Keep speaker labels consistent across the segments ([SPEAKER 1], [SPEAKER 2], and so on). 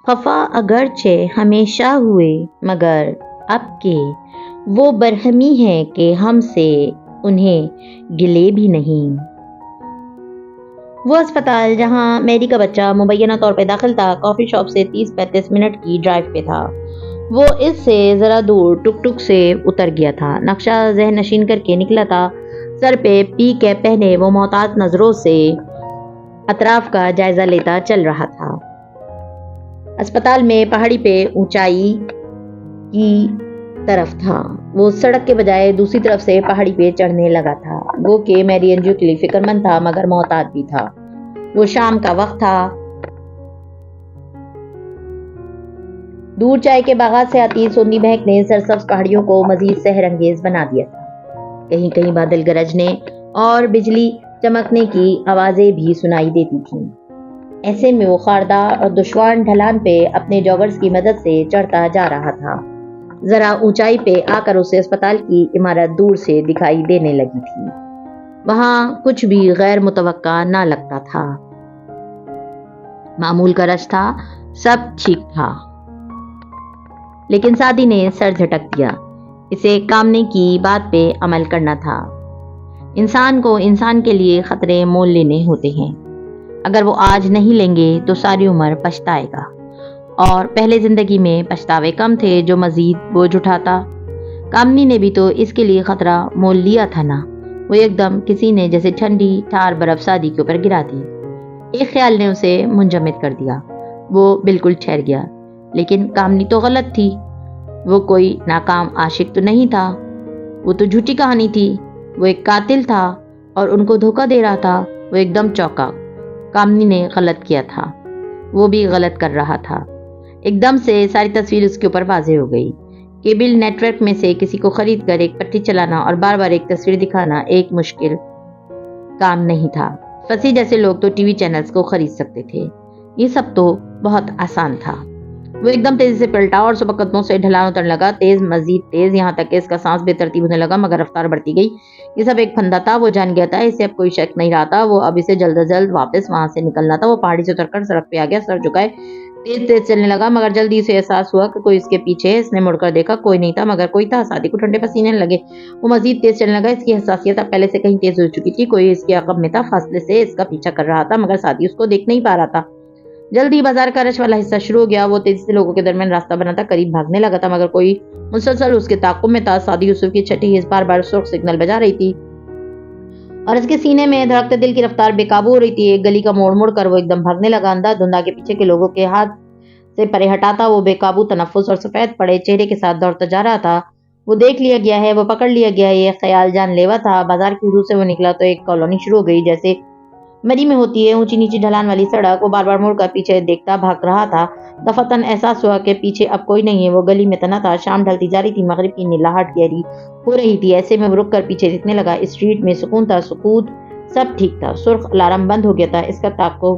[SPEAKER 1] خفا اگرچہ ہمیشہ ہوئے مگر اب کے وہ برہمی ہے کہ ہم سے انہیں گلے بھی نہیں۔ وہ اسپتال جہاں میری کا بچہ مبینہ طور پہ داخل تھا کافی شاپ سے 30-35 منٹ کی ڈرائیو پہ تھا۔ وہ اس سے ذرا دور ٹک ٹک سے اتر گیا تھا، نقشہ ذہن نشین کر کے نکلا تھا۔ سر پہ پی کیپ پہنے وہ محتاط نظروں سے اطراف کا جائزہ لیتا چل رہا تھا۔ اسپتال میں پہاڑی پہ اونچائی کی طرف تھا۔ وہ سڑک کے بجائے دوسری طرف سے پہاڑی پہ چڑھنے لگا تھا۔ گو کہ میری انجو کے لیے فکر مند تھا مگر محتاط بھی تھا۔ وہ شام کا وقت تھا۔ دور چائے کے باغات سے آتی سوندھی مہک نے سرسبز پہاڑیوں کو مزید سحر انگیز بنا دیا تھا۔ کہیں کہیں بادل گرجنے اور بجلی چمکنے کی آوازیں بھی سنائی دیتی تھیں۔ ایسے میں وہ خاردار اور دشوار ڈھلان پہ اپنے جاگرز کی مدد سے چڑھتا جا رہا تھا۔ ذرا اونچائی پہ آ کر اسے اسپتال کی عمارت دور سے دکھائی دینے لگی تھی۔ وہاں کچھ بھی غیر متوقع نہ لگتا تھا۔ معمول کا رش تھا، سب ٹھیک تھا۔ لیکن سعدی نے سر جھٹک دیا۔ اسے کامنے کی بات پہ عمل کرنا تھا۔ انسان کو انسان کے لیے خطرے مول لینے ہوتے ہیں۔ اگر وہ آج نہیں لیں گے تو ساری عمر پچھتائے گا، اور پہلے زندگی میں پچھتاوے کم تھے جو مزید بوجھ اٹھاتا۔ کامنی نے بھی تو اس کے لیے خطرہ مول لیا تھا نا۔ وہ ایک دم کسی نے جیسے ٹھنڈی ٹھار برف سعدی کے اوپر گرا دی۔ ایک خیال نے اسے منجمد کر دیا۔ وہ بالکل ٹھہر گیا۔ لیکن کامنی تو غلط تھی۔ وہ کوئی ناکام عاشق تو نہیں تھا۔ وہ تو جھوٹی کہانی تھی۔ وہ ایک قاتل تھا اور ان کو دھوکہ دے رہا تھا۔ وہ ایک دم چونکا۔ کامنی نے غلط کیا تھا۔ وہ بھی غلط کر رہا تھا۔ ایک دم سے ساری تصویر اس کے اوپر واضح ہو گئی۔ کیبل نیٹ ورک میں سے کسی کو خرید کر ایک پٹی چلانا اور بار بار ایک تصویر دکھانا ایک مشکل کام نہیں تھا۔ فصیح جیسے لوگ تو ٹی وی چینلز کو خرید سکتے تھے۔ یہ سب تو بہت آسان تھا۔ وہ ایک دم تیزی سے پلٹا اور صبح قدموں سے ڈھلان اترنے لگا، تیز مزید تیز، یہاں تک کہ اس کا سانس بے ترتیب ہونے لگا مگر رفتار بڑھتی گئی۔ یہ سب ایک پھندا تھا۔ وہ جان گیا تھا اسے اب کوئی شک نہیں رہا تھا۔ وہ اب اسے جلد از جلد واپس وہاں سے نکلنا تھا۔ وہ پہاڑی سے اتر کر سڑک پہ آ گیا، سر جھکائے تیز تیز چلنے لگا مگر جلدی اسے احساس ہوا کہ کوئی اس کے پیچھے ہے۔ اس نے مڑ کر دیکھا، کوئی نہیں تھا مگر کوئی تھا۔ سعدی کو ٹھنڈے پسینے لگے۔ وہ مزید تیز چلنے لگا۔ اس کی حساسیت اب پہلے سے کہیں تیز ہو چکی تھی۔ کوئی اس کے عقب میں تھا، فاصلے سے اس کا پیچھا کر رہا تھا مگر سعدی اس کو دیکھ نہیں پا رہا تھا۔ جلدی بازار کا رش والا حصہ شروع ہو گیا۔ وہ تیزی سے لوگوں کے درمیان راستہ بناتا قریب بھاگنے لگا تھا مگر کوئی مسلسل اس کے تعاقب میں تھا۔ سعدی یوسف کی چھٹی بار بار سرخ سگنل بجا رہی تھی اور اس کے سینے میں دھڑکتے دل کی رفتار بے قابو ہو رہی تھی۔ ایک گلی کا موڑ مڑ کر وہ ایک دم بھاگنے لگا، اندھا دھندھا کے پیچھے کے لوگوں کے ہاتھ سے پرے ہٹاتا وہ بے قابو تنفس اور سفید پڑے چہرے کے ساتھ دوڑتا جا رہا تھا۔ وہ دیکھ لیا گیا ہے، وہ پکڑ لیا گیا ہے، یہ خیال جان لیوا تھا۔ بازار کی حدود سے وہ نکلا تو ایک کالونی شروع ہو گئی جیسے مری میں ہوتی ہے، اونچی نیچی ڈھلان والی سڑک۔ وہ بار بار مڑ کر پیچھے دیکھتا بھاگ رہا تھا۔ دفعتاً احساس ہوا کہ پیچھے اب کوئی نہیں ہے۔ وہ گلی میں تنہا تھا، شام ڈھلتی جا رہی تھی، مغرب کی نیلاہٹ گہری ہو رہی تھی۔ ایسے میں وہ رک کر پیچھے دیکھنے لگا۔ اسٹریٹ میں سکون تھا، سکوت، سب ٹھیک تھا۔ سرخ الارم بند ہو گیا تھا، اس کا تعاقب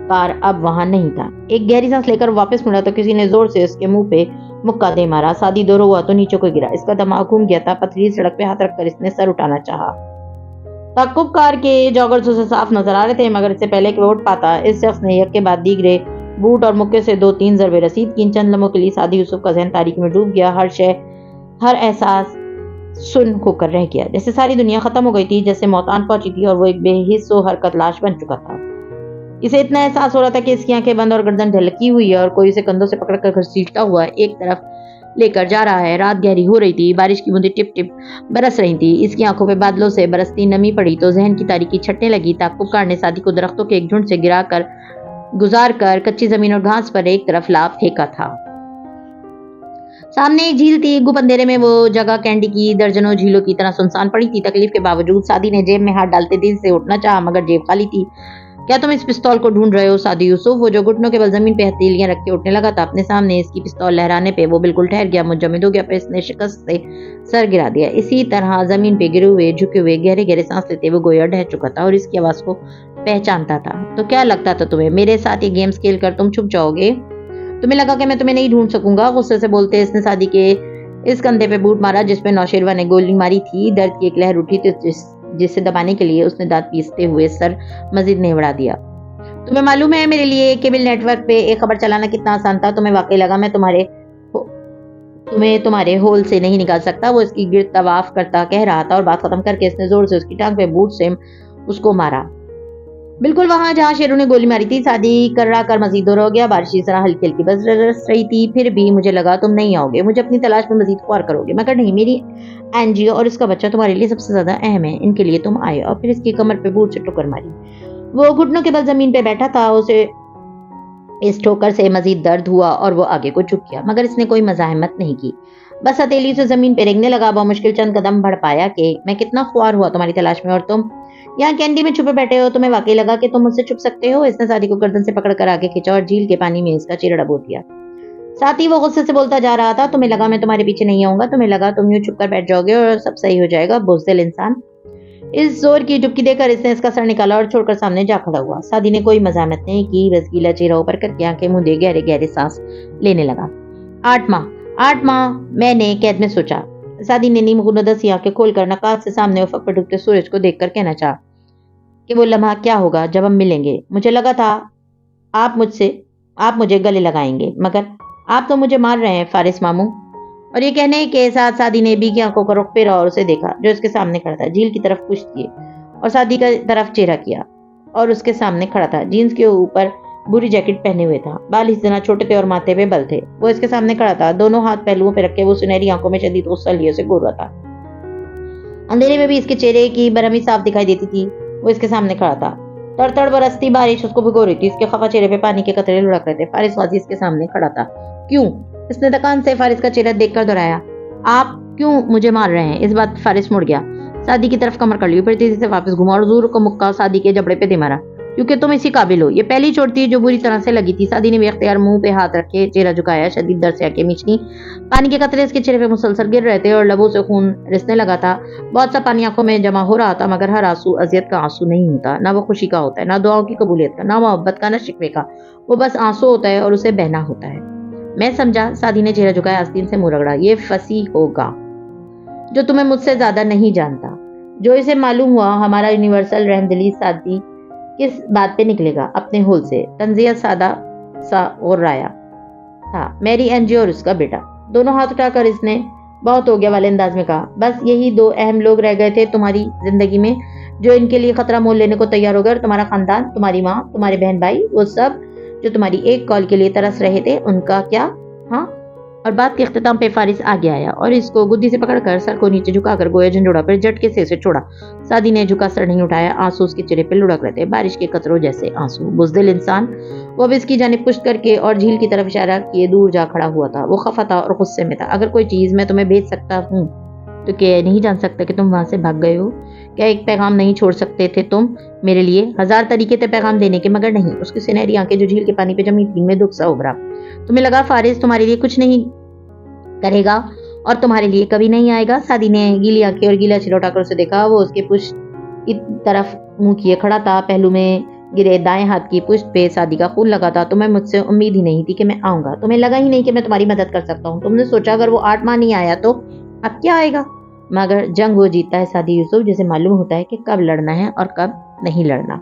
[SPEAKER 1] کار اب وہاں نہیں تھا۔ ایک گہری سانس لے کر واپس مڑا تو کسی نے زور سے اس کے منہ پہ مکہ دے مارا۔ سعدی دور ہوا تو نیچے کو گرا، اس کا دماغ گھوم گیا تھا۔ پتھری سڑک پہ ہاتھ رکھ کر اس نے سر اٹھانا چاہا۔ تعاقب کار کے جاگرز اسے صاف نظر آ رہے تھے مگر اس سے پہلے کہ وہ اٹھ پاتا اس شخص نے یک کے بعد دیگرے بوٹ اور مکے سے 2-3 ضربے رسید کی۔ چند لمحوں کے لیے سعدی یوسف کا ذہن تاریکی میں ڈوب گیا۔ ہر احساس سن ہو کر رہ گیا، جیسے ساری دنیا ختم ہو گئی تھی، جیسے موت آن پہنچی تھی اور وہ ایک بے حس و حرکت لاش بن چکا تھا۔ اسے اتنا احساس ہو رہا تھا کہ اس کی آنکھیں بند اور گردن ڈھلکی ہوئی ہے اور کوئی اسے کندھوں سے پکڑ کر گھسیٹتا ہوا ایک طرف لے کر جا رہا ہے۔ رات گہری ہو رہی تھی، بارش کی بوندیں ٹپ ٹپ برس رہی تھی۔ اس کی آنکھوں پہ بادلوں سے برستی نمی پڑی تو ذہن کی تاریکی چھٹنے لگی۔ تعاقب کار نے سعدی کو درختوں کے ایک جھنڈ سے گزار کر کچی زمین اور گھاس پر ایک طرف لا پھینکا تھا۔ سامنے ایک جھیل تھی۔ گپ اندھیرے میں وہ جگہ کینڈی کی درجنوں جھیلوں کی طرح سنسان پڑی تھی۔ تکلیف کے باوجود سعدی نے جیب میں ہاتھ ڈالتے دل سے اٹھنا چاہا مگر جیب خالی تھی۔ کیا تم اس پستول کو ڈھونڈ رہے ہو سعدی یوسف؟ وہ جو گھٹنوں کے بل زمین پہ ہتھیلیاں رکھ کے اٹھنے لگا تھا، اپنے سامنے اس کی پستول لہرانے پہ وہ بالکل ٹھہر گیا، منجمد ہو گیا، پھر اس نے شکست سے سر گرا دیا۔ اسی طرح زمین پہ گرے ہوئے، جھکے ہوئے، گہرے گہرے سانس لیتے وہ گویا ڈہ چکا تھا اور اس کی آواز کو پہچانتا تھا۔ تو کیا لگتا تھا تمہیں میرے ساتھ یہ گیمز کھیل کر تم چھپ جاؤ گے؟ تمہیں لگا کہ میں تمہیں نہیں ڈھونڈ سکوں گا؟ غصے سے بولتے اس نے سعدی کے اس کندھے پہ بوٹ مارا جس پہ نوشیروہ نے گولی ماری تھی۔ درد کی ایک لہر اٹھی تھی جسے دبانے کے لیے اس نے دانت پیستے ہوئے سر مزید نہیں بڑھا دیا۔ تمہیں معلوم ہے میرے لیے کیبل نیٹ ورک پہ ایک خبر چلانا کتنا آسان تھا؟ تمہیں واقعی لگا میں تمہارے ہول سے نہیں نکال سکتا؟ وہ اس کی گرد طواف کرتا کہہ رہا تھا اور بات ختم کر کے اس نے زور سے اس کی ٹانگ پہ بوٹ سے اس کو مارا، بالکل وہاں جہاں شیروں نے گولی ماری تھی۔ سادی کرا کر مزید دور ہو گیا، بارش اس طرح ہلکی ہلکی برس رہی تھی۔ پھر بھی مجھے لگا تم نہیں آؤ گے، مجھے اپنی تلاش میں مزید خوار کرو گے، مگر نہیں، میری اینجی اور اس کا بچہ تمہارے لیے سب سے زیادہ اہم ہے، ان کے لیے تم آئے۔ اور پھر اس کی کمر پہ بوٹ سے ٹکر ماری۔ وہ گھٹنوں کے بل زمین پہ بیٹھا تھا، اسے اس ٹھوکر سے مزید درد ہوا اور وہ آگے کو جھک گیا، مگر اس نے کوئی مزاحمت نہیں کی، بس ہتھیلی سے زمین پہ رینگنے لگا۔ بمشکل چند قدم بڑھ پایا کہ میں کتنا خوار ہوا تمہاری تلاش میں، اور تم یہاں کینڈی میں چھپے بیٹھے ہو۔ تمہیں واقعی لگا کہ تم مجھ سے چھپ سکتے ہو؟ اس نے سادی کو گردن سے پکڑ کر آگے کھینچا اور جھیل کے پانی میں اس کا چہرہ ڈبو دیا۔ ساتھ ہی وہ غصے سے بولتا جا رہا تھا، تمہیں لگا میں تمہارے پیچھے نہیں آؤں گا؟ تمہیں لگا تم یوں چھپ کر بیٹھ جاؤ گے اور سب صحیح ہو جائے گا؟ بزدل انسان! اس زور کی ڈبکی دے کر اس نے اس کا سر نکالا اور چھوڑ کر سامنے جا کھڑا ہوا۔ سادی نے کوئی مزاحمت نہیں کی، بس گیلا چہرہ اوپر کر کے آنکھیں مودے گہرے گہرے سانس لینے لگا۔ 8 ماہ میں نے قید میں سوچا۔ سادی نے نیم غنودسی آنکھیں کھول کر نقاب سے سامنے افق پر ڈوبتے سورج کو دیکھ کر کہنا چاہا کہ وہ لمحہ کیا ہوگا جب ہم ملیں گے۔ مجھے لگا تھا آپ مجھے گلے لگائیں گے، مگر آپ تو مجھے مار رہے ہیں فارس ماموں۔ اور یہ کہنے کے ساتھ سادی نے بی کی آنکھوں کا رخ پھیرا اور اسے دیکھا جو اس کے سامنے کھڑا تھا، جھیل کی طرف پشت کیے، اور سادی کی طرف چہرہ کیا اور اس کے سامنے کھڑا تھا، جینز کے اوپر بری جیکٹ پہنے ہوئے تھا، بال اس طرح چھوٹے تھے اور ماتھے پہ بل تھے۔ وہ اس کے سامنے کھڑا تھا، دونوں ہاتھ پہلوؤں پہ رکھے، وہ سنہری آنکھوں میں شدید غصہ لیے اسے گھور رہا تھا۔ اندھیرے میں بھی اس کے چہرے کی برہمی صاف دکھائی دیتی تھی۔ وہ اس کے سامنے کھڑا تھا، تڑ تڑ برستی بارش اس کو بھگو رہی تھی، اس کے خفا چہرے پہ پانی کے قطرے لڑک رہے تھے۔ فارس غازی اس کے سامنے کھڑا تھا۔ کیوں؟ اس نے دکان سے فارس کا چہرہ دیکھ کر دہرایا۔ آپ کیوں مجھے مار رہے ہیں؟ اس بات فارس مڑ گیا، سادی کی طرف کمر کر لی، پھر تیزی سے واپس گھما اور زور کو مکہ سادی کے جبڑے پہ دے مارا۔ کیونکہ تم اسی قابل ہو۔ یہ پہلی چوٹ تھی جو بری طرح سے لگی تھی۔ سادی نے بے اختیار منہ پہ ہاتھ رکھے چہرہ جھکایا، شدید درد سے آنکھیں میچنی، پانی کے قطرے اس کے چہرے پہ مسلسل گر رہے تھے اور لبوں سے خون رسنے لگا تھا۔ بہت سا پانی آنکھوں میں جمع ہو رہا تھا، مگر ہر آنسو اذیت کا آنسو نہیں ہوتا، نہ وہ خوشی کا ہوتا ہے، نہ دعاؤں کی قبولیت کا، نہ محبت کا، نہ شکوے کا، وہ بس آنسو ہوتا ہے اور اسے بہنا ہوتا ہے۔ میں سمجھا، سادی نے چہرہ جھکایا، آستین سے منہ رگڑا۔ یہ فصیح ہوگا جو تمہیں مجھ سے زیادہ نہیں جانتا۔ جو اسے معلوم ہوا ہمارا یونیورسل رحمدلی سادی کس بات پہ نکلے گا؟ اپنے ہول سے۔ تنزیہ سادہ سا اور رایا تھا، میری اینجی اور اس کا بیٹا۔ دونوں ہاتھ اٹھا کر اس نے بہت ہو گیا والے انداز میں کہا، بس یہی 2 اہم لوگ رہ گئے تھے تمہاری زندگی میں جو ان کے لیے خطرہ مول لینے کو تیار ہو گئے، اور تمہارا خاندان، تمہاری ماں، تمہارے بہن بھائی، وہ سب جو تمہاری ایک کال کے لیے ترس رہے تھے، ان کا کیا؟ ہاں؟ اور بات کے اختتام پہ فارس آگے آیا اور اس کو گدی سے پکڑ کر سر کو نیچے جھکا کر گویا جھنجھوڑا، پھر جھٹکے سے اسے چھوڑا۔ سادی نے جھکا سر نہیں اٹھایا، آنسو اس کے چہرے پہ لڑک رہے تھے، بارش کے قطروں جیسے آنسو۔ بزدل انسان! وہ اب اس کی جانب پشت کر کے اور جھیل کی طرف اشارہ کیے دور جا کھڑا ہوا تھا۔ وہ خفا تھا اور غصے میں تھا۔ اگر کوئی چیز میں تمہیں بھیج سکتا ہوں تو کیا نہیں جان سکتا کہ تم وہاں سے بھاگ گئے ہو؟ کیا ایک پیغام نہیں چھوڑ سکتے تھے تم میرے لیے؟ 1000 طریقے تھے پیغام دینے کے، مگر نہیں۔ اس کی سنہری آنکھیں جو جھیل کے پانی پہ جمی تھیں میں دکھ سا ابھرا۔ تمہیں لگا فارس تمہارے لیے کچھ نہیں کرے گا اور تمہارے لیے کبھی نہیں آئے گا؟ سادی نے گیلی آنکھیں اور گیلا چہرہ اٹھا کر اسے دیکھا۔ وہ اس کے پشت کی طرف منہ کیے کھڑا تھا، پہلو میں گرے دائیں ہاتھ کی پشت پہ سادی کا خون لگا تھا۔ تمہیں مجھ سے امید ہی نہیں تھی کہ میں آؤں گا، تمہیں لگا ہی نہیں کہ میں تمہاری مدد کر سکتا ہوں۔ تم نے سوچا اگر وہ 8 ماہ نہیں آیا تو اب کیا آئے گا؟ مگر جنگ وہ جیتتا ہے سادی یوسف جسے معلوم ہوتا ہے کہ کب لڑنا ہے اور کب نہیں لڑنا۔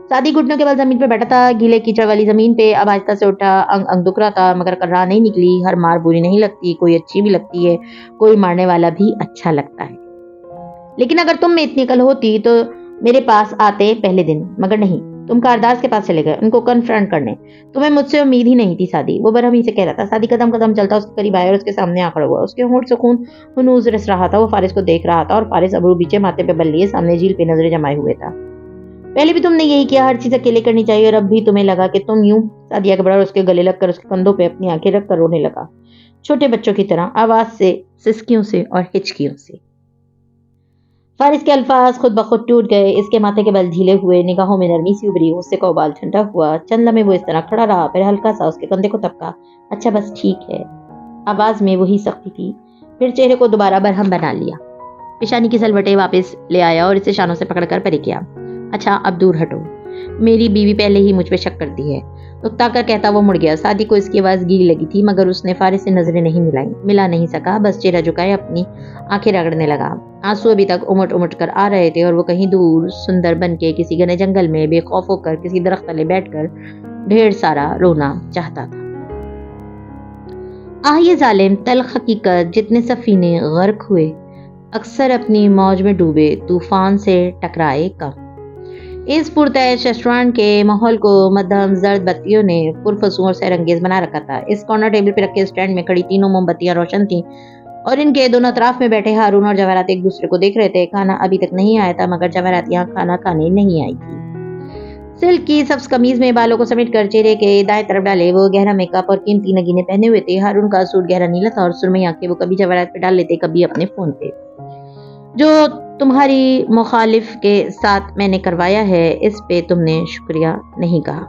[SPEAKER 1] سادی گھٹنوں کے بل زمین پہ بیٹھا تھا، گیلے کیچڑ والی زمین پہ، اب آہستہ سے اٹھا، انگ دکھ رہا تھا، مگر کر راہ نہیں نکلی۔ ہر مار بری نہیں لگتی، کوئی اچھی بھی لگتی ہے، کوئی مارنے والا بھی اچھا لگتا ہے۔ لیکن اگر تم میں اتنی عقل ہوتی تو میرے پاس آتے پہلے دن، مگر نہیں، تم کارداز کے پاس چلے گئے ان کو کنفرنٹ کرنے۔ تمہیں مجھ سے امید ہی نہیں تھی سادی، وہ برہمی سے کہہ رہا تھا۔ سادی قدم قدم چلتا اس کے قریب آیا اور اس کے سامنے آ کھڑا ہوا۔ اس کے ہونٹ سے خون ہنوز رس رہا تھا۔ وہ فارس کو دیکھ رہا تھا اور فارس ابرو بیچے ماتھے پہ بل لیے سامنے جھیل پہ نظریں جمائے ہوئے تھا۔ پہلے بھی تم نے یہی کیا، ہر چیز اکیلے کرنی چاہیے، اور اب بھی تمہیں لگا کہ تم یوں؟ سادی آگے بڑھا اور اس کے گلے لگ کر اس کے کندھوں پہ اپنی آنکھیں رکھ کر رونے لگا، چھوٹے بچوں کی طرح، آواز سے، سسکیوں سے اور ہچکیوں سے۔ فارس کے الفاظ خود بخود ٹوٹ گئے، اس کے ماتھے کے بل ڈھیلے ہوئے، نگاہوں میں نرمی سی ابری، غصے کا ابال ٹھنڈا ہوا۔ چند لمحے وہ اس طرح کھڑا رہا، پھر ہلکا سا اس کے کندھے کو تھپکا۔ اچھا بس ٹھیک ہے، آواز میں وہی سختی تھی، پھر چہرے کو دوبارہ برہم بنا لیا، پیشانی کی سلوٹیں واپس لے آیا اور اسے شانوں سے پکڑ کر پرے کیا۔ اچھا اب دور ہٹو۔ میری بیوی پہلے ہی مجھ پہ شک کرتی ہے۔ اکتا کر کہتا وہ مڑ گیا۔ سعدی کو اس کی آواز گیلی لگی تھی مگر اس نے فارغ سے نظریں نہیں ملا نہیں سکا، بس چہرہ جھکائے اپنی آنکھیں رگڑنے لگا۔ آنسو ابھی تک امٹ امٹ کر آ رہے تھے اور وہ کہیں دور سندر بن کے کسی گھنے جنگل میں بے خوف ہو کر کسی درخت تلے بیٹھ کر ڈھیر سارا رونا چاہتا تھا۔ یہ ظالم تلخ حقیقت، جتنے سفینے غرق ہوئے اکثر اپنی موج میں ڈوبے طوفان سے ٹکرائے کم۔ اس پرتعش ریسٹورانٹ کے ماحول کو مدھم زرد بتیوں نے پرفسوں اور سیر انگیز بنا رکھا تھا۔ اس کارنر ٹیبل پہ رکھے اسٹینڈ میں کھڑی تینوں موم بتیاں روشن تھیں اور ان کے دونوں اطراف میں بیٹھے ہارون اور جواہرات ایک دوسرے کو دیکھ رہے تھے۔ کھانا ابھی تک نہیں آیا تھا مگر جواہرات یہاں کھانا کھانے نہیں آئی تھی۔ سلک کی سبز قمیض میں بالوں کو سمیٹ کر چہرے کے دائیں طرف ڈالے وہ گہرا میک اپ اور قیمتی نگینے پہنے ہوئے تھے۔ ہارون کا سوٹ گہرا نیلا تھا اور سرمئی آنکھیں وہ کبھی جواہرات پہ ڈال لیتے کبھی اپنے فون پہ۔ جو تمہاری مخالف کے ساتھ میں نے کروایا ہے اس پہ تم نے شکریہ نہیں کہا۔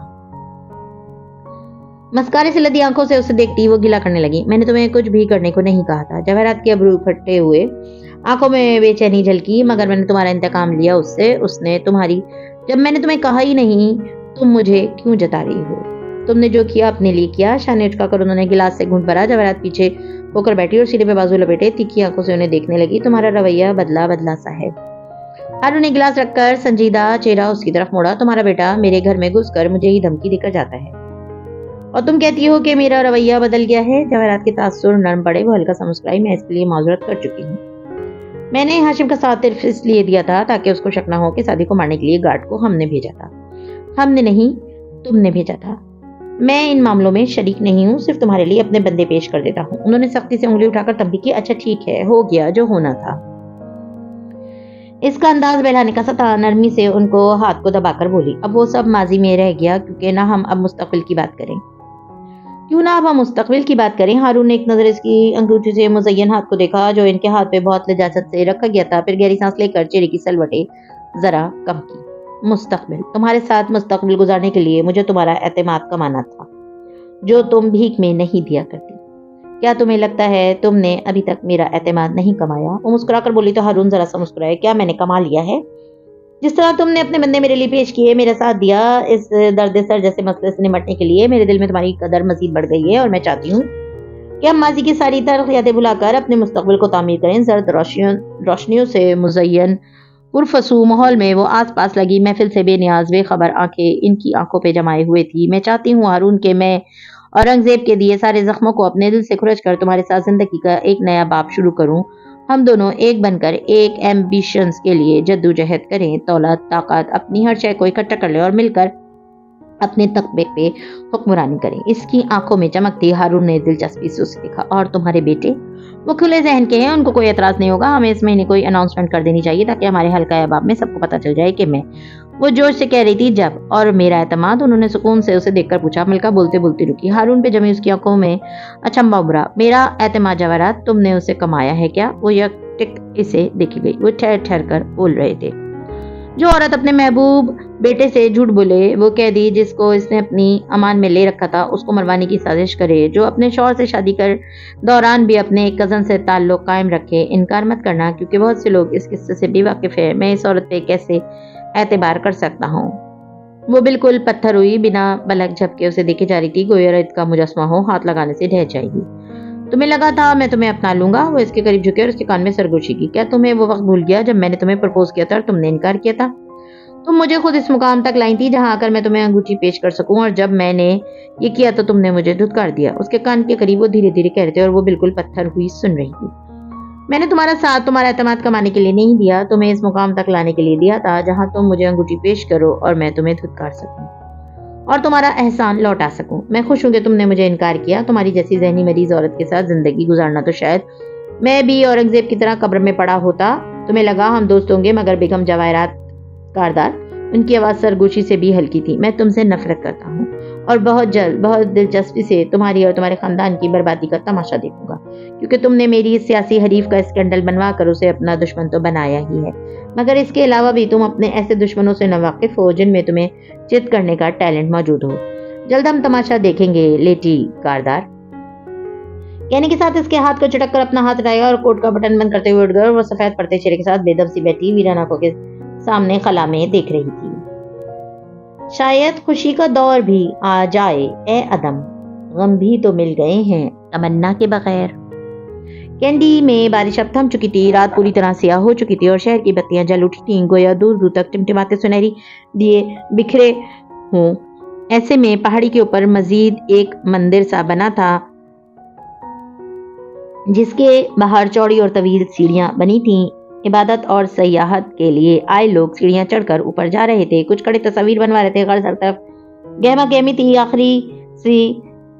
[SPEAKER 1] مسکارے سے لدی آنکھوں سے اسے دیکھتی وہ گلا کرنے لگی۔ میں نے تمہیں کچھ بھی کرنے کو نہیں کہا تھا۔ جواہرات کے ابرو پھٹے ہوئے آنکھوں میں بے چینی جھلکی۔ مگر میں نے تمہارا انتقام لیا اس سے۔ اس نے تمہاری جب میں نے تمہیں کہا ہی نہیں تم مجھے کیوں جتا رہی ہو؟ تم نے جو کیا اپنے لیے کیا۔ شانے اچکا کر انہوں نے گلاس سے گھونٹ بھرا۔ جواہرات پیچھے ہو کر بیٹھی اور سینے پہ بازو لپیٹے تیکھی آنکھوں سے انہیں دیکھنے لگی۔ تمہارا رویہ بدلا سا ہے۔ ہارون نے گلاس رکھ کر سنجیدہ چہرہ اس کی طرف موڑا۔ تمہارا بیٹا میرے گھر میں گھس کر مجھے ہی دھمکی دے کر جاتا ہے اور تم کہتی ہو کہ میرا رویہ بدل گیا ہے۔ جواہرات کے تاثر نرم پڑے، وہ ہلکا سا مسکرائی۔ میں اس کے لیے معذرت کر چکی ہوں۔ میں نے ہاشم کا ساتھ صرف اس لیے دیا تھا تاکہ اس کو شک نہ ہو کہ سعدی کو مارنے کے لیے گارڈ کو ہم نے بھیجا تھا۔ ہم نے نہیں، تم نے بھیجا تھا۔ میں ان معاملوں میں شریک نہیں ہوں، صرف تمہارے لیے اپنے بندے پیش کر دیتا ہوں۔ انہوں نے سختی سے انگلی اٹھا کر تنبیہ کی۔ اچھا ٹھیک ہے، ہو گیا جو ہونا تھا۔ اس کا انداز بہلانے کا سا تھا۔ نرمی سے ان کو ہاتھ کو دبا کر بولی، اب وہ سب ماضی میں رہ گیا کیوں نہ ہم اب مستقبل کی بات کریں۔ ہارون نے ایک نظر اس کی انگوٹھی سے مزین ہاتھ کو دیکھا جو ان کے ہاتھ پہ بہت لجاجت سے رکھا گیا تھا، پھر گہری سانس لے کر چہرے کی سلوٹیں ذرا کم کی۔ مستقبل، تمہارے ساتھ مستقبل گزارنے کے لیے مجھے تمہارا اعتماد کمانا تھا جو تم بھیک میں نہیں دیا کرتی۔ کیا تمہیں لگتا ہے تم نے ابھی تک میرا اعتماد نہیں کمایا؟ وہ مسکرا کر بولی تو ہارون ذرا سا مسکرائے۔ کیا میں نے کما لیا ہے؟ جس طرح تم نے اپنے بندے میرے لیے پیش کیے، میرا ساتھ دیا اس درد سر جیسے مسئلے سے نمٹنے کے لیے، میرے دل میں تمہاری قدر مزید بڑھ گئی ہے اور میں چاہتی ہوں کہ ہم ماضی کی ساری تلخ یادیں بھلا کر اپنے مستقبل کو تعمیر کریں۔ زرد روشنیوں سے مزین پرفسوں ماحول میں وہ آس پاس لگی محفل سے بے نیاز بے خبر آنکھیں ان کی آنکھوں پہ جمائے ہوئے تھی۔ میں چاہتی ہوں ہارون کہ میں اورنگزیب کے دیے سارے زخموں کو اپنے دل سے کھرچ کر تمہارے ساتھ زندگی کا ایک نیا باب شروع کروں۔ ہم دونوں ایک بن کر ایک ایمبیشنز کے لیے جدوجہد کریں، دولت، طاقت، اپنی ہر شے کو اکٹھا کر لیں اور مل کر اپنے تقبے پہ حکمرانی کریں۔ اس کی آنکھوں میں چمک تھی۔ ہارون نے دلچسپی سے اسے دیکھا۔ اور تمہارے بیٹے؟ وہ کھلے ذہن کے ہیں، ان کو کوئی اعتراض نہیں ہوگا۔ ہمیں اس مہینے کوئی اناؤنسمنٹ کر دینی چاہیے تاکہ ہمارے حلقہ احباب میں سب کو پتہ چل جائے کہ میں وہ جوش سے کہہ رہی تھی جب اور میرا اعتماد۔ انہوں نے سکون سے اسے دیکھ کر پوچھا۔ ملکہ بولتے بولتے رکی۔ ہارون پہ جمی اس کی آنکھوں میں اچنبھا ابھرا۔ میرا اعتماد جواہرات، تم نے اسے کمایا ہے کیا؟ وہ یک ٹک اسے دیکھی گئی۔ وہ ٹھہر ٹھہر کر بول رہے تھے۔ جو عورت اپنے محبوب بیٹے سے جھوٹ بولے، وہ قیدی جس کو اس نے اپنی امان میں لے رکھا تھا اس کو مروانے کی سازش کرے، جو اپنے شوہر سے شادی کر دوران بھی اپنے ایک کزن سے تعلق قائم رکھے۔ انکار مت کرنا کیونکہ بہت سے لوگ اس قصے سے بھی واقف ہیں۔ میں اس عورت پہ کیسے اعتبار کر سکتا ہوں؟ وہ بالکل پتھر ہوئی، بنا پلک جھپکے اسے دیکھے جا رہی تھی، گویا ریت کا مجسمہ ہو، ہاتھ لگانے سے ڈھہ جائے گی۔ تمہیں لگا تھا میں تمہیں اپنا لوں گا؟ وہ اس کے قریب جھکے اور اس کے کان میں سرگوشی کی۔ کیا تمہیں وہ وقت بھول گیا جب میں نے تمہیں پرپوز کیا تھا اور تم نے انکار کیا تھا؟ تم مجھے خود اس مقام تک لائی تھی جہاں آ کر میں تمہیں انگوٹھی پیش کر سکوں، اور جب میں نے یہ کیا تو تم نے مجھے دھتکار دیا۔ اس کے کان کے قریب وہ دھیرے دھیرے کہہ رہے تھے اور وہ بالکل پتھر ہوئی سن رہی تھی۔ میں نے تمہارا ساتھ تمہارا اعتماد کمانے کے لیے نہیں دیا، تمہیں اس مقام تک لانے کے لیے دیا تھا جہاں تم مجھے انگوٹھی پیش کرو اور میں تمہیں دھتکار سکوں اور تمہارا احسان لوٹا سکوں۔ میں خوش ہوں کہ تم نے مجھے انکار کیا۔ تمہاری جیسی ذہنی مریض عورت کے ساتھ زندگی گزارنا تو شاید میں بھی اورنگزیب کی طرح قبر میں پڑا ہوتا۔ تمہیں لگا ہم دوست ہوں گے، مگر بیگم جواہرات کاردار، ان کی آواز سرگوشی سے بھی ہلکی تھی، میں تم سے نفرت کرتا ہوں اور بہت جلد بہت دلچسپی سے تمہاری اور تمہارے خاندان کی بربادی کا تماشا دیکھوں گا، کیونکہ تم نے میری اس سیاسی حریف کا اسکینڈل بنوا کر اسے اپنا دشمن تو بنایا ہی ہے، مگر اس کے علاوہ بھی تم اپنے ایسے دشمنوں سے ناواقف ہو جن میں تمہیں چت کرنے کا ٹیلنٹ موجود ہو۔ جلد ہم تماشا دیکھیں گے لیٹی کاردار۔ کہنے کے ساتھ اس کے ہاتھ کو چٹک کر اپنا ہاتھ اٹھایا اور کوٹ کا بٹن بند کرتے ہوئے اٹھ گیا اور وہ سفید پڑتے چہرے کے ساتھ بے دم سی بیٹھی ویران آنکھوں کے سامنے خلا میں دیکھ رہی تھی۔ شاید خوشی کا دور بھی آ جائے اے عدم، غم بھی تو مل گئے ہیں تمنا کے بغیر۔ کینڈی میں بارش اب تھم چکی تھی، رات پوری طرح سیاہ ہو چکی تھی اور شہر کی بتیاں جل اٹھی تھیں، گویا دور دور تک ٹمٹماتے سنہری دیے بکھرے ہوں۔ ایسے میں پہاڑی کے اوپر مزید ایک مندر سا بنا تھا جس کے باہر چوڑی اور طویل سیڑھیاں بنی تھیں۔ عبادت اور سیاحت کے لیے آئے لوگ سیڑھیاں چڑھ کر اوپر جا رہے تھے، کچھ کڑے تصاویر بنوا رہے تھے، غرض ہر طرف گہما گہمی تھی۔ آخری سی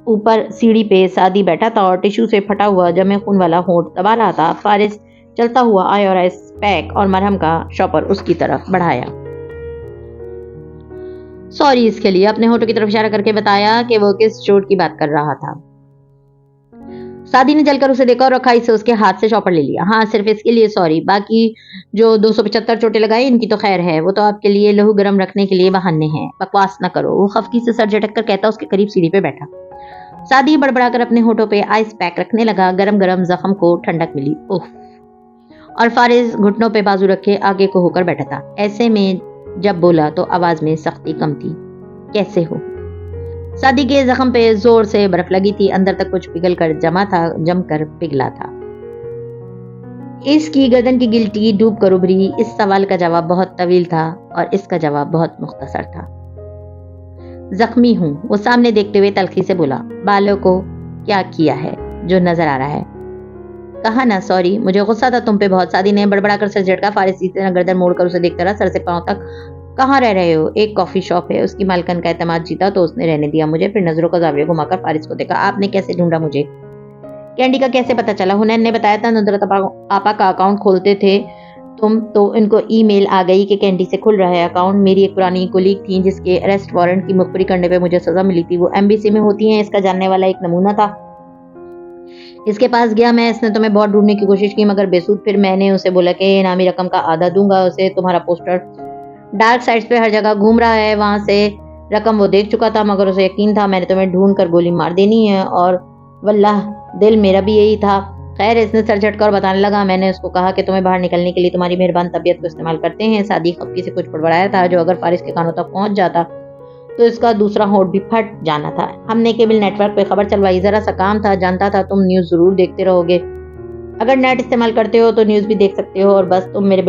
[SPEAKER 1] اوپر سیڑھی پہ سعدی بیٹھا تھا اور ٹشو سے پھٹا ہوا جمے خون والا ہونٹ دبا رہا تھا۔ فارس چلتا ہوا آیا اور آئس پیک اور مرہم کا شاپر اس کی طرف بڑھایا۔ سوری اس کے لیے اپنے ہونٹوں کی طرف اشارہ کر کے بتایا کہ وہ کس چوٹ کی بات کر رہا تھا۔ سعدی نے جل کر اسے دیکھا اور رکھائی سے اس کے ہاتھ سے شاپر لے لیا۔ ہاں صرف اس کے لیے سوری، باقی جو 275 چوٹیں لگائی ان کی تو خیر ہے، وہ تو آپ کے لیے لہو گرم رکھنے کے لیے بہانے ہیں، بکواس نہ کرو، وہ خفگی سے سر جھٹک کر کہتا اس کے قریب سیڑھی پہ بیٹھا۔ سعدی بڑبڑا کر اپنے ہونٹوں پہ آئس پیک رکھنے لگا، گرم گرم زخم کو ٹھنڈک ملی۔ اوہ! اور فارس گھٹنوں پہ بازو رکھے آگے کو ہو کر بیٹھا تھا۔ ایسے میں جب بولا تو آواز میں سختی کم تھی۔ کیسے ہو؟ سعدی کے زخم پہ زور سے برف لگی تھی، اندر تک کچھ پگھل کر جم کر پگھلا تھا۔ اس کی گردن کی گلٹی ڈوب کر ابھری۔ اس سوال کا جواب بہت طویل تھا اور اس کا جواب بہت مختصر تھا۔ زخمی ہوں، وہ سامنے دیکھتے ہوئے تلخی سے بولا۔ بالوں کو کیا کیا ہے جو نظر آ رہا ہے؟ کہا نا سوری، مجھے غصہ تھا تم پہ بہت۔ سعدی نے بڑبڑا کر سر جھٹکا۔ فارس اسی طرح گردن موڑ کر اسے دیکھتا رہا، سر سے پاؤں تک۔ کہاں رہ رہے ہو؟ ایک کافی شاپ ہے، اس کی مالکن کا اعتماد جیتا تو اس نے رہنے دیا مجھے۔ پھر نظروں کا زاویہ گھما کر فارس کو دیکھا۔ آپ نے کیسے ڈھونڈا مجھے؟ کینڈی کا کیسے پتا چلا؟ حنین نے بتایا تھا، ندرت آپا کا اکاؤنٹ کھولتے تھے تم تو ان کو ای میل آ گئی کہ کینڈی سے کھل رہا ہے اکاؤنٹ۔ میری ایک پرانی کولیگ تھی جس کے اریسٹ وارنٹ کی مخبری کرنے پہ مجھے سزا ملی تھی، وہ ایمبیسی میں ہوتی ہیں، اس کا جاننے والا ایک نمونہ تھا۔ اس کے پاس گیا میں، اس نے تمہیں بہت ڈھونڈنے کی کوشش کی مگر بے سود۔ پھر میں نے اسے بولا کہ انعامی رقم کا آدھا دوں گا اسے، تمہارا پوسٹر ڈارک سائٹس پہ ہر جگہ گھوم رہا ہے، وہاں سے رقم وہ دیکھ چکا تھا مگر اسے یقین تھا میں نے تمہیں ڈھونڈ کر گولی مار دینی ہے، اور واللہ دل میرا بھی یہی تھا۔ خیر، اس نے سر جھٹکا اور بتانے لگا، میں نے اس کو کہا کہ تمہیں باہر نکلنے کے لیے تمہاری مہربان طبیعت کو استعمال کرتے ہیں۔ سعدی خفگی سے کچھ بڑبڑایا تھا جو اگر فارس کے کانوں تک پہنچ جاتا تو اس کا دوسرا ہونٹ بھی پھٹ جانا تھا۔ ہم نے کیبل نیٹ ورک پہ خبر چلوائی، ذرا سا کام تھا، جانتا تھا تم نیوز ضرور دیکھتے رہو گے، اگر نیٹ استعمال کرتے ہو تو نیوز بھی دیکھ سکتے ہو، اور بس تم میری کے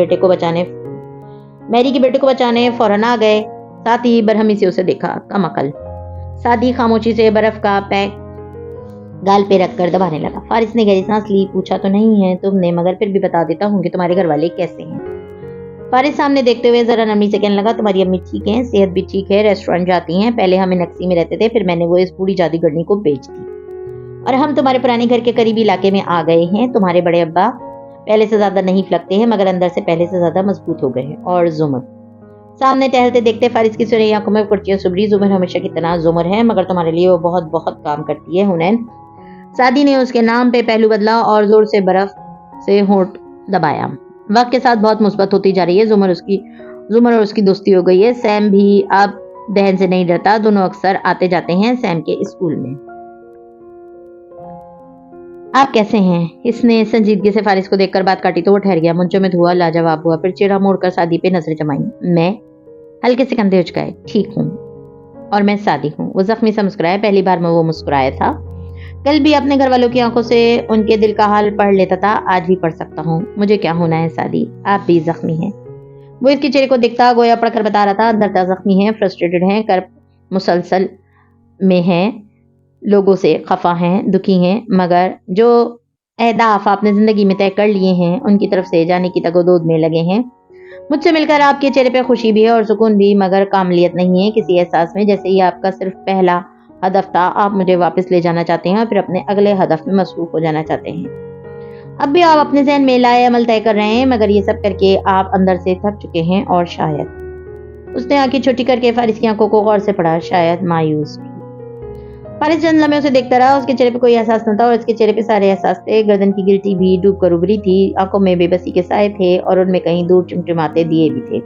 [SPEAKER 1] بیٹے کو بچانے فوراً آ گئے۔ ساتھ ہی برہمی سے اسے دیکھا۔ کم عقل! سعدی خاموشی سے برف کا پیک گال پہ رکھ کر دبانے لگا۔ فارس نے گہری سانس لی۔ پوچھا تو نہیں ہے تم نے، مگر پھر بھی بتا دیتا ہوں کہ تمہارے گھر والے کیسے ہیں۔ فارس سامنے دیکھتے ہوئے ذرا نرمی سے کہنے لگا، تمہاری امی ٹھیک ہیں، صحت بھی ٹھیک ہے، ریسٹورینٹ جاتی ہیں، پہلے ہم نکسی میں رہتے تھے، پھر میں نے وہ اس بوڑھی جادوگرنی کو بیچ دی اور ہم تمہارے پرانے گھر کے قریبی علاقے میں آ گئے ہیں۔ تمہارے بڑے ابا پہلے سے زیادہ نہیں پھلکتے ہیں مگر اندر سے پہلے سے زیادہ مضبوط ہو گئے ہیں۔ اور زمر سامنے ٹہلتے دیکھتے فارس کی سرخی آنکھوں میں کرچیاں سبری۔ زمر ہمیشہ کی طرح زمر ہے مگر تمہارے لیے وہ بہت بہت کام کرتی ہے حنین۔ سعدی نے اس کے نام پہ پہلو بدلا اور زور سے برف سے ہونٹ دبایا۔ وقت کے ساتھ بہت مثبت ہوتی جا رہی ہے۔ زمر اور اس کی دوستی ہو گئی ہے۔ سیم بھی اب دہن سے نہیں ڈرتا، دونوں اکثر آتے جاتے ہیں سیم کے اسکول میں۔ آپ کیسے ہیں؟ اس نے سنجیدگی سے فارس کو دیکھ کر بات کاٹی تو وہ ٹھہر گیا، منچوں میں دھوا لاجواب ہوا، پھر چہرہ موڑ کر سعدی پہ نظریں جمائیں۔ میں ہلکے سے کندھے اچکائے، ٹھیک ہوں، اور میں سعدی ہوں۔ وہ زخمی سے مسکرایا، پہلی بار میں وہ مسکرایا تھا۔ کل بھی اپنے گھر والوں کی آنکھوں سے ان کے دل کا حال پڑھ لیتا تھا، آج بھی پڑھ سکتا ہوں۔ مجھے کیا ہونا ہے سعدی، آپ بھی زخمی ہیں۔ وہ اس کے چہرے کو دیکھتا گویا پڑھ کر بتا رہا تھا، اندر تا زخمی ہیں، فرسٹریٹڈ ہیں، کرب مسلسل میں ہیں، لوگوں سے خفا ہیں، دکھی ہیں، مگر جو اہداف آپ نے زندگی میں طے کر لیے ہیں ان کی طرف سے جانے کی تگودود میں لگے ہیں۔ مجھ سے مل کر آپ کے چہرے پہ خوشی بھی ہے اور سکون بھی، مگر کاملیت نہیں ہے کسی احساس میں، جیسے یہ آپ کا صرف پہلا ہدف تھا۔ آپ مجھے واپس لے جانا چاہتے ہیں اور پھر اپنے اگلے ہدف میں مصروف ہو جانا چاہتے ہیں۔ اب بھی آپ اپنے ذہن میں لائے عمل طے کر رہے ہیں، مگر یہ سب کر کے آپ اندر سے تھک چکے ہیں، اور شاید اس نے آنکھیں چھوٹی کر کے فارس کی آنکھوں کو غور سے پڑھا، شاید مایوس بھی۔ فارس چند لمحے اسے دیکھتا رہا، اس کے چہرے پہ کوئی احساس نہ تھا اور اس کے چہرے پہ سارے احساس تھے۔ گردن کی گلٹی بھی ڈوب کر ابھری تھی، آنکھوں میں بے بسی کے سائے تھے اور ان میں کہیں دور چمٹماتے دیے بھی تھے۔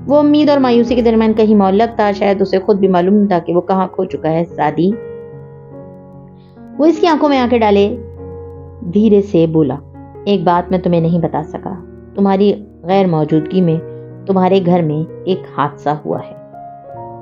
[SPEAKER 1] وہ امید اور مایوسی کے درمیان کہیں معلق تھا، شاید اسے خود بھی معلوم تھا کہ وہ کہاں کھو چکا ہے۔ سعدی، وہ اس کی آنکھوں میں آنکھیں ڈالے دھیرے سے بولا، ایک بات میں تمہیں نہیں بتا سکا، تمہاری غیر موجودگی میں تمہارے گھر میں ایک حادثہ ہوا ہے۔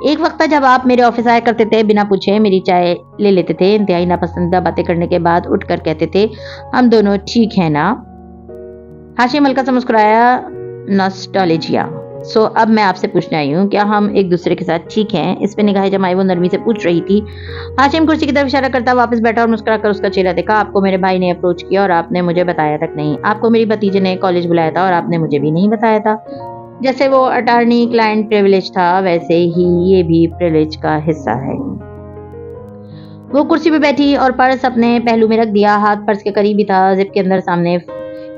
[SPEAKER 1] ایک وقت تھا جب آپ میرے آفس آیا کرتے تھے، بنا پوچھے میری چائے لے لیتے تھے، انتہائی ناپسندیدہ باتیں کرنے کے بعد اٹھ کر کہتے تھے ہم دونوں ٹھیک ہیں نا؟ ہاشم ہلکا سا مسکرایا، ناسٹالجیا۔ اب میں آپ سے پوچھنے آئی ہوں، کیا ہم ایک دوسرے کے ساتھ ٹھیک ہیں؟ اس پہ نگاہیں جمائے وہ نرمی سے پوچھ رہی تھی۔ ہاشم کرسی کی طرف اشارہ کرتا واپس بیٹھا اور مسکرا کر اس کا چہرہ دیکھا۔ آپ کو میرے بھائی نے اپروچ کیا اور آپ نے مجھے بتایا تک نہیں؟ آپ کو میری بھتیجے نے کالج بلایا تھا اور آپ نے مجھے بھی نہیں بتایا تھا؟ جیسے وہ اٹارنی کلائنٹ پریویلیج تھا، ویسے ہی یہ بھی پریویلیج کا حصہ ہے۔ وہ کرسی پہ بیٹھی اور پرس اپنے پہلو میں رکھ دیا، ہاتھ پرس کے قریب ہی تھا، زپ کے اندر سامنے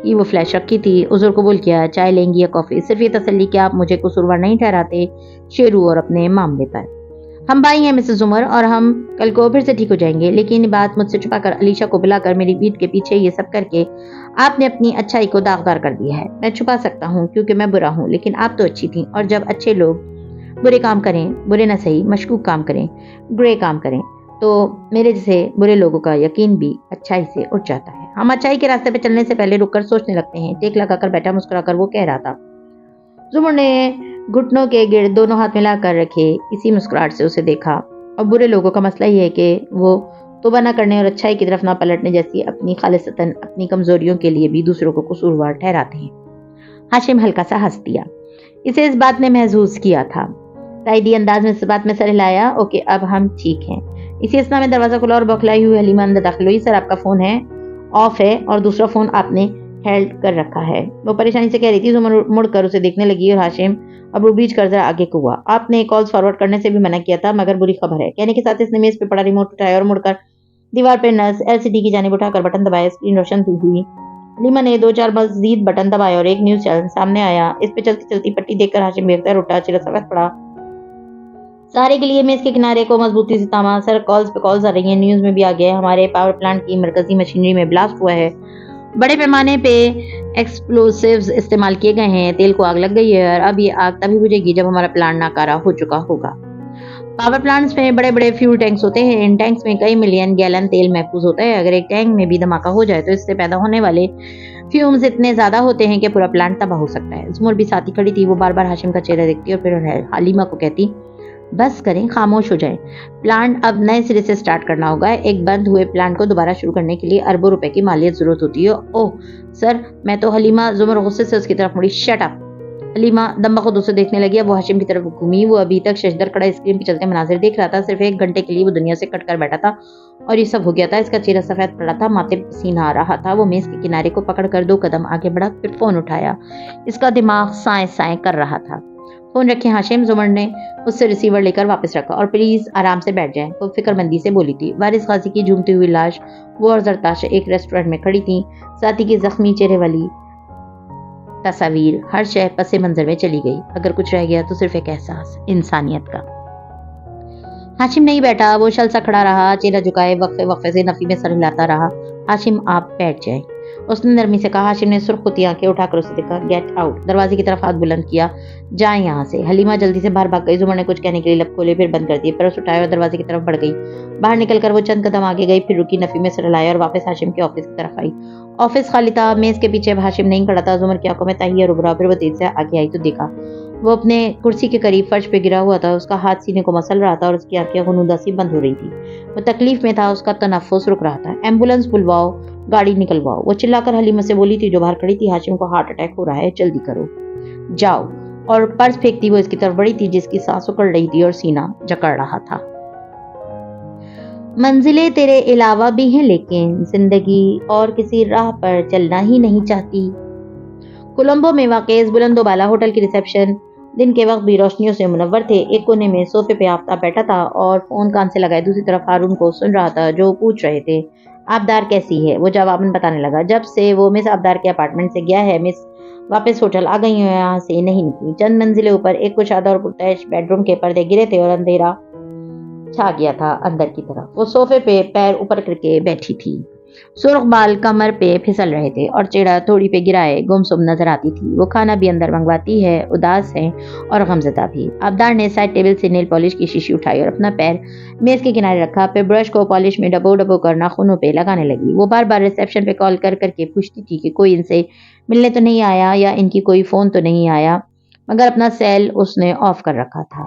[SPEAKER 1] ہی وہ فلیش رکھی تھی۔ حضور قبول کیا، چائے لیں گی یا کافی؟ صرف یہ تسلی کہ آپ مجھے قصوروار نہیں ٹھہراتے شیرو اور اپنے معاملے پر۔ ہم بھائی ہیں مسز عمر، اور ہم کل کو پھر سے ٹھیک ہو جائیں گے، لیکن یہ بات مجھ سے چھپا کر، علیشا کو بلا کر، میری پیٹھ کے پیچھے یہ سب کر کے آپ نے اپنی اچھائی کو داغدار کر دیا ہے۔ میں چھپا سکتا ہوں کیونکہ میں برا ہوں، لیکن آپ تو اچھی تھیں، اور جب اچھے لوگ برے کام کریں، برے نہ صحیح مشکوک کام کریں، گرے کام کریں، تو میرے جیسے برے لوگوں کا یقین بھی اچھائی سے اٹھ جاتا ہے۔ ہم اچھائی کے راستے پہ چلنے سے پہلے رک کر سوچنے لگتے ہیں۔ ٹیک لگا کر بیٹھا مسکرا کر وہ کہہ رہا تھا۔ زمر نے گھٹنوں کے گرد دونوں ہاتھ ملا کر رکھے اسی مسکراہٹ سے اسے دیکھا۔ اور برے لوگوں کا مسئلہ یہ ہے کہ وہ توبہ نہ کرنے اور اچھائی کی طرف نہ پلٹنے جیسی اپنی خالصتاً اپنی کمزوریوں کے لیے بھی دوسروں کو قصوروار ٹھہراتے ہیں۔ ہاشم ہلکا سا ہنس دیا۔ اسے اس بات نے محظوظ کیا تھا۔ تائیدی انداز میں اس بات میں سر ہلایا۔ اوکے، اب ہم ٹھیک ہیں۔ اسی اسنا میں دروازہ کھلا اور بوکھلائی ہوئی حلیمہ اندر داخل ہوئی۔ سر، آپ کا فون ہے آف ہے اور دوسرا فون آپ نے ہیلڈ کر رکھا ہے، وہ پریشانی سے کہہ رہی تھی۔ زمر مڑ کر اسے دیکھنے لگی اور ہاشم اب روبریج کر ذرا آگے کو ہوا۔ آپ نے کالز فارورڈ کرنے سے بھی منع کیا تھا، مگر بری خبر ہے۔ کہنے کے ساتھ اس نے میز پہ پڑا ریموٹ اٹھایا اور مڑ کر دیوار پہ نصب LCD کی جانب اٹھا کر بٹن دبایا۔ اسکرین روشن ہوئی۔ حلیمہ نے 2-4 مزید بٹن دبائے اور ایک نیوز چینل سامنے آیا۔ اس پہ چلتی چلتی پٹی دیکھ کر ہاشم بے اختیار اٹھا، چہرہ سفید پڑا۔ سارے کے لیے میز کے کنارے کو مضبوطی سے تھاما۔ سر، کالز پہ کالز آ رہی ہیں، نیوز میں بھی آ گیا ہے، ہمارے پاور پلانٹ کی مرکزی مشینری میں بلاسٹ ہوا ہے، بڑے پیمانے پہ ایکسپلوسیوز استعمال کیے گئے ہیں، تیل کو آگ لگ گئی ہے، اور اب یہ آگ تبھی بجھے گی جب ہمارا پلانٹ ناکارہ ہو چکا ہوگا۔ پاور پلانٹس میں بڑے بڑے فیول ٹینکس ہوتے ہیں، ان ٹینکس میں کئی ملین گیلن تیل محفوظ ہوتا ہے۔ اگر ایک ٹینک میں بھی دھماکہ ہو جائے تو اس سے پیدا ہونے والے فیومز اتنے زیادہ ہوتے ہیں کہ پورا پلانٹ تباہ ہو سکتا ہے۔ زمر بھی ساتھ ہی کھڑی تھی، وہ بار بار ہاشم کا چہرہ دیکھتی اور پھر حلیمہ کو کہتی بس کریں، خاموش ہو جائیں، پلانٹ اب نئے سرے سے سٹارٹ کرنا ہوگا۔ ایک بند ہوئے پلانٹ کو دوبارہ شروع کرنے کے لیے اربوں روپے کی مالیت ضرورت ہوتی ہے۔ اوہ سر، میں تو حلیمہ، زمر غصے سے اس کی طرف مڑی۔ Shut up! حلیمہ دم بخود اسے دیکھنے لگی۔ اب وہ ہاشم کی طرف گھومی۔ وہ ابھی تک ششدر کڑا اسکرین پہ چلتے مناظر دیکھ رہا تھا۔ صرف 1 گھنٹے کے لیے وہ دنیا سے کٹ کر بیٹھا تھا اور یہ سب ہو گیا تھا۔ اس کا چہرہ سفید پڑا تھا، ماتھے پسینہ آ رہا تھا۔ وہ میز کے کنارے کو پکڑ کر 2 قدم آگے بڑھا، پھر فون اٹھایا۔ اس کا دماغ سائیں سائیں کر رہا تھا۔ فون رکھیں ہاشم، زمر نے اس سے ریسیور لے کر واپس رکھا۔ اور پلیز آرام سے بیٹھ جائیں، وہ فکر مندی سے بولی تھی۔ وارث غازی کی جھومتی ہوئی لاش، وہ اور زرتاشا ایک ریسٹورینٹ میں کھڑی تھیں۔ ساتھی کے زخمی چہرے والی تصاویر، ہر شے پس منظر میں چلی گئی۔ اگر کچھ رہ گیا تو صرف ایک احساس، انسانیت کا۔ ہاشم نہیں بیٹھا، وہ شل سا کھڑا رہا، چہرہ جھکائے، وقفے وقفے سے نفی میں سر ہلاتا رہا۔ ہاشم، آپ بیٹھ جائیں، اس نے نرمی سے کہا۔ ہاشم نے سرخ پتی آنکھیں اٹھا کر اسے دیکھا۔ Get out! دروازے کی طرف ہاتھ بلند کیا۔ جائیں یہاں سے۔ حلیمہ جلدی سے باہر بھاگ گئی۔ زمر نے کچھ کہنے کے لیے لب کھولے، پھر بند کر دیے، پرس اٹھایا اور دروازے کی طرف بڑھ گئی۔ باہر نکل کر وہ چند قدم آگے گئی، پھر رکی، نفی میں سر ہلایا اور واپس ہاشم کے آفس کی طرف آئی۔ آفس خالی تھا، میز کے پیچھے اب ہاشم نہیں کھڑا تھا۔ زمر کی آنکھوں میں تاہی اور ابھرا، پھر وہ تیز سے آگے آئی تو دیکھا وہ اپنے کرسی کے قریب فرش پہ گرا ہوا تھا۔ اس کا ہاتھ سینے کو مسل رہا تھا اور اس کی آنکھیں غنودہ سی بند ہو رہی تھی۔ وہ تکلیف میں تھا، اس کا تنفس رک رہا تھا۔ ایمبولینس بلواؤ، گاڑی نکلواؤ، وہ چلا کر حلیمہ سے بولی تھی جو باہر کھڑی تھی۔ ہاشم کو ہارٹ اٹیک ہو رہا ہے، جلدی کرو، جاؤ۔ اور پرس پھینکتی وہ اس کی طرف بڑھی تھی جس کی سانس اکڑ رہی تھی اور سینہ جکڑ رہا تھا۔ منزلیں تیرے علاوہ بھی ہیں، لیکن زندگی اور کسی راہ پر چلنا ہی نہیں چاہتی۔ کولمبو میں واقع اس بلند و بالا ہوٹل کی ریسیپشن دن کے وقت بھی روشنیوں سے منور تھے۔ ایک کونے میں صوفے پہ آفتاب بیٹھا تھا اور فون کان سے لگائے دوسری طرف ہارون کو سن رہا تھا جو پوچھ رہے تھے آبدار کیسی ہے۔ وہ جواباً بتانے لگا، جب سے وہ مس آبدار کے اپارٹمنٹ سے گیا ہے، مس واپس ہوٹل آ گئی ہیں، یہاں سے نہیں نکلی۔ چند منزلیں اوپر ایک کشادہ اور پرتعیش بیڈ روم کے پردے گرے تھے اور اندھیرا چھا گیا تھا اندر کی طرف۔ وہ صوفے پہ پیر اوپر کر کے بیٹھی تھی، سرخ بال کمر پہ پھسل رہے تھے اور چہرہ تھوڑی پہ گرائے گمسم نظر آتی تھی۔ وہ کھانا بھی اندر منگواتی ہے، اداس ہے اور غمزدہ بھی۔ آبدار نے سائڈ ٹیبل سے نیل پالش کی شیشی اٹھائی اور اپنا پیر میز کے کنارے رکھا، پھر برش کو پالش میں ڈبو ڈبو کر ناخنوں پہ لگانے لگی۔ وہ بار بار ریسیپشن پہ کال کر کر کے پوچھتی تھی کہ کوئی ان سے ملنے تو نہیں آیا یا ان کی کوئی فون تو نہیں آیا، مگر اپنا سیل اس نے آف کر رکھا تھا۔